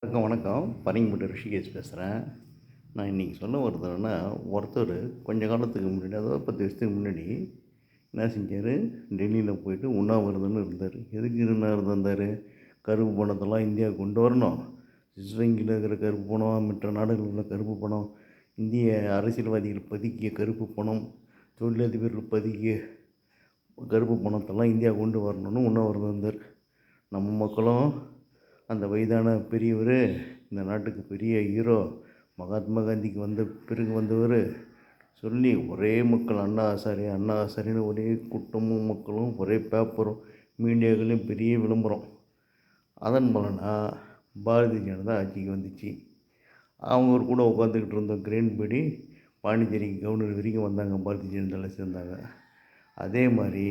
வணக்கம் வணக்கம். பரங்கிப்பட்டு ரிஷிகேஷ் பேசுகிறேன். நான் இன்றைக்கி சொல்ல வர்றதுன்னா, ஒருத்தர் கொஞ்ச காலத்துக்கு முன்னாடி, அதாவது 10 வருஷத்துக்கு முன்னாடி என்ன செஞ்சார், டெல்லியில் போயிட்டு உண்ணாவிரதம்னு இருந்தார். எதுக்கு உண்ணாவிரதம் இருந்தார்? கருப்பு பணத்தெல்லாம் இந்தியாவுக்கு கொண்டு வரணும். ஸ்ரீலங்கையில் இருக்கிற கருப்பு பணம், மற்ற நாடுகளில் உள்ள கருப்பு பணம், இந்திய அரசியல்வாதிகள் பதுக்கிய கருப்பு பணம், தொழிலதிபர்கள் பதுக்கிய கருப்பு பணத்தெல்லாம் இந்தியா கொண்டு வரணும்னு உண்ணாவிரதம் இருந்தார். நம்ம மக்களும் அந்த வயதான பெரியவர், இந்த நாட்டுக்கு பெரிய ஹீரோ, மகாத்மா காந்திக்கு வந்த பிறகு வந்தவர் சொல்லி ஒரே மக்கள் அண்ணா ஆசாரி அண்ணா ஆசாரின்னு ஒரே கூட்டமும் மக்களும் ஒரே பேப்பரும் மீடியாக்களையும் பெரிய விளம்பரம். அதன் பலனாக பாரதிய ஜனதா ஆட்சிக்கு வந்துச்சு. அவங்க கூட உட்காந்துக்கிட்டு இருந்த கிரண்பேடி பாண்டிச்சேரிக்கு கவர்னர் வரைக்கும் வந்தாங்க, பாரதிய ஜனதாவில் சேர்ந்தாங்க. அதே மாதிரி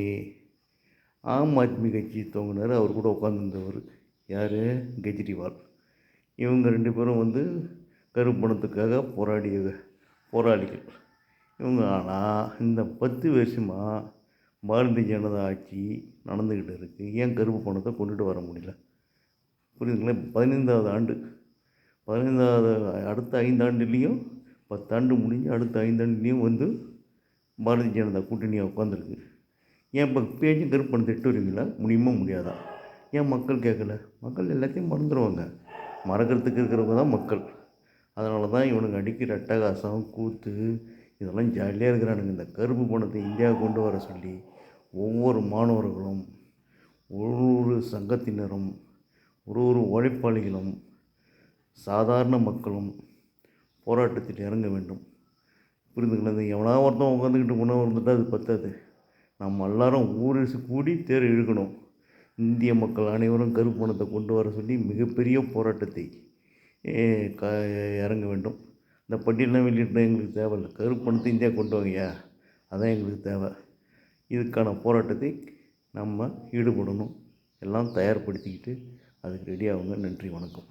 ஆம் ஆத்மி கட்சி துவங்கினார், அவர் கூட உட்காந்துருந்தவர் யார், கெஜ்ரிவால். இவங்க 2 பேரும் கருப்பு பணத்துக்காக போராளிகள் இவங்க. ஆனால் இந்த 10 வருஷமாக பாரதிய ஜனதா ஆட்சி நடந்துக்கிட்டு இருக்குது. ஏன் கருப்பு பணத்தை கொண்டுட்டு வர முடியல? புரியுதுங்களா? 15வது ஆண்டு, 15வது அடுத்த 5 ஆண்டுலேயும் 10 ஆண்டு முடிஞ்சு அடுத்த 5 ஆண்டுலேயும் பாரதிய ஜனதா கூட்டணியாக உட்காந்துருக்கு. ஏன் இப்போ பேச்சும் கருப்பு பணத்தை எட்டு வருவீங்களா? முடியுமா முடியாதா? ஏன் மக்கள் கேட்கல? மக்கள் எல்லாத்தையும் மறந்துடுவாங்க. மறக்கிறதுக்கு இருக்கிறவங்க தான் மக்கள். அதனால தான் இவனுங்க அடிக்கிற அட்டகாசம், கூத்து, இதெல்லாம் ஜாலியாக இருக்கிறானுங்க. இந்த கருப்பு பணத்தை இந்தியா கொண்டு வர சொல்லி ஒவ்வொரு மாணவர்களும், ஒரு சங்கத்தினரும், ஒரு உழைப்பாளிகளும், சாதாரண மக்களும் போராட்டத்தில் இறங்க வேண்டும். புரிந்துங்களா? எவனா ஒருத்தன் உட்காந்துக்கிட்டு உணவு இருந்துட்டால் அது பத்தாது. நம்ம எல்லாரும் ஊரரசு கூடி தேர் இழுக்கணும். இந்திய மக்கள் அனைவரும் கருப்பு பணத்தை கொண்டு வர சொல்லி மிகப்பெரிய போராட்டத்தை இறங்க வேண்டும். இந்த பட்டியலாம் வெளியிட்டால் எங்களுக்கு தேவையில்லை. கருப்பு பணத்தை இந்தியா கொண்டு வாங்கயா, அதான் எங்களுக்கு தேவை. இதுக்கான போராட்டத்தை நம்ம ஈடுபடணும். எல்லாம் தயார்படுத்திக்கிட்டு அதுக்கு ரெடி ஆகுங்க. நன்றி, வணக்கம்.